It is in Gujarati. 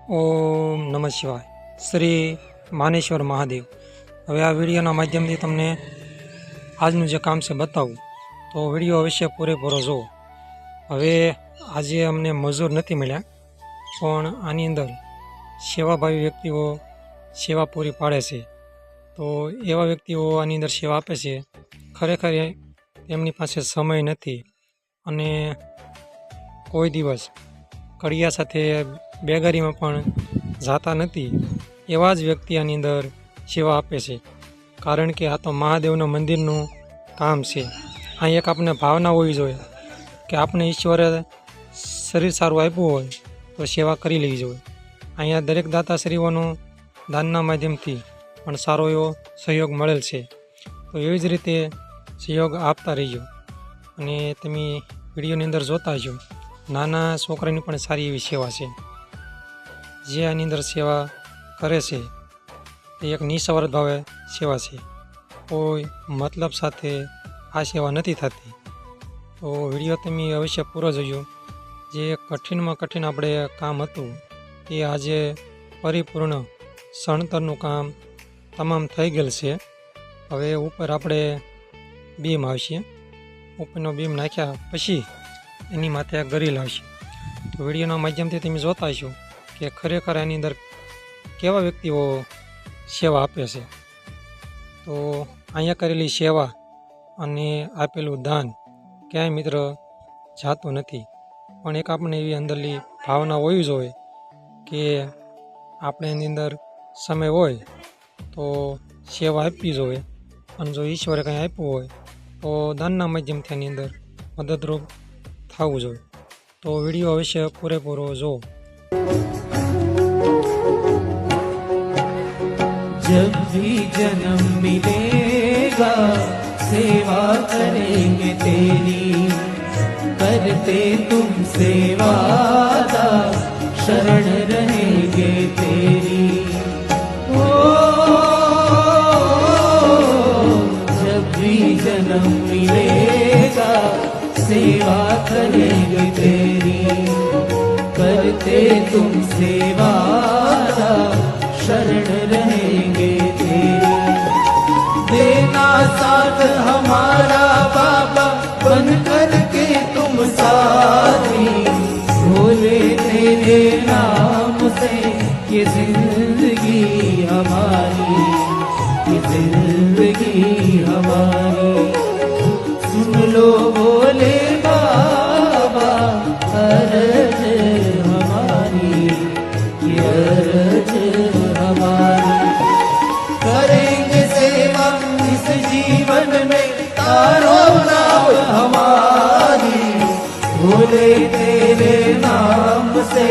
ઓમ નમઃ શિવાય. શ્રી માનેશ્વર મહાદેવ. હવે આ વિડીયોના માધ્યમથી તમને આજનું જે કામ છે બતાવું, તો વિડીયો અવશ્ય પૂરેપૂરો જુઓ. હવે આજે અમને મજૂર નથી મળ્યા, પણ આની અંદર સેવાભાવી વ્યક્તિઓ સેવા પૂરી પાડે છે. તો એવા વ્યક્તિઓ આની અંદર સેવા આપે છે. ખરેખર એમની પાસે સમય નથી અને કોઈ દિવસ કડિયા સાથે બેગારીમાં પણ જાતા નથી. એવા જ વ્યક્તિ આની અંદર સેવા આપે છે, કારણ કે આ તો મહાદેવના મંદિરનું કામ છે. અહીં એક આપણે ભાવના હોવી જોઈએ કે આપણે ઈશ્વરે શરીર સારું આપ્યું હોય તો સેવા કરી લેવી જોઈએ. અહીંયા દરેક દાતાશ્રીઓનું દાનના માધ્યમથી પણ સારો એવો સહયોગ મળેલ છે. તો એવી જ રીતે સહયોગ આપતા રહીજો. અને તમે વિડીયોની અંદર જોતા છો, નાના છોકરાની પણ સારી એવી સેવા છે. જે આની અંદર સેવા કરે છે તે એક નિસ્વાર્થ ભાવે સેવા છે. કોઈ મતલબ સાથે આ સેવા નથી થતી. તો વિડીયો તમે અવશ્ય પૂરો જોજો. જે કઠિનમાં કઠિન આપણે કામ હતું એ આજે પરિપૂર્ણ સણતરનું કામ તમામ થઈ ગયેલ છે. હવે ઉપર આપણે બીમ આવશે. ઉપરનો બીમ નાખ્યા પછી એની માથે ગરીલ આવશે. તો વિડીયોના માધ્યમથી તમે જોતા હશો કે ખરેખર આની અંદર કેવા વ્યક્તિઓ સેવા આપે છે. તો અહીંયા કરેલી સેવા અને આપેલું દાન ક્યાંય મિત્ર જાતું નથી. પણ એક આપણે એવી અંદરની ભાવના હોવી જોઈએ કે આપણે એની અંદર સમય હોય તો સેવા આપવી જોઈએ. અને જો ઈશ્વરે કંઈ આપ્યું હોય તો દાનના માધ્યમથી એની અંદર મદદરૂપ થવું જોઈએ. તો વિડીયો અવશ્ય પૂરેપૂરો જુઓ. जब भी जन्म मिलेगा सेवा करेंगे तेरी, करते तुम सेवा शरण रहेंगे तेरी. ओ जब भी जन्म मिलेगा सेवा करेंगे तेरी, करते तुम सेवा शरण रहेंगे तेरी. देना साथ हमारा बाबा बन कर के तुम साथी, भोले तेरे नाम से ये जिंदगी हमारी, ये जिंदगी हमारी. सुन लो भोले बाबा अर्ज हमारी, ये अर्ज हमारी. करेंगे सेवा इस जीवन में तारो नाम हमारी, भोले तेरे नाम से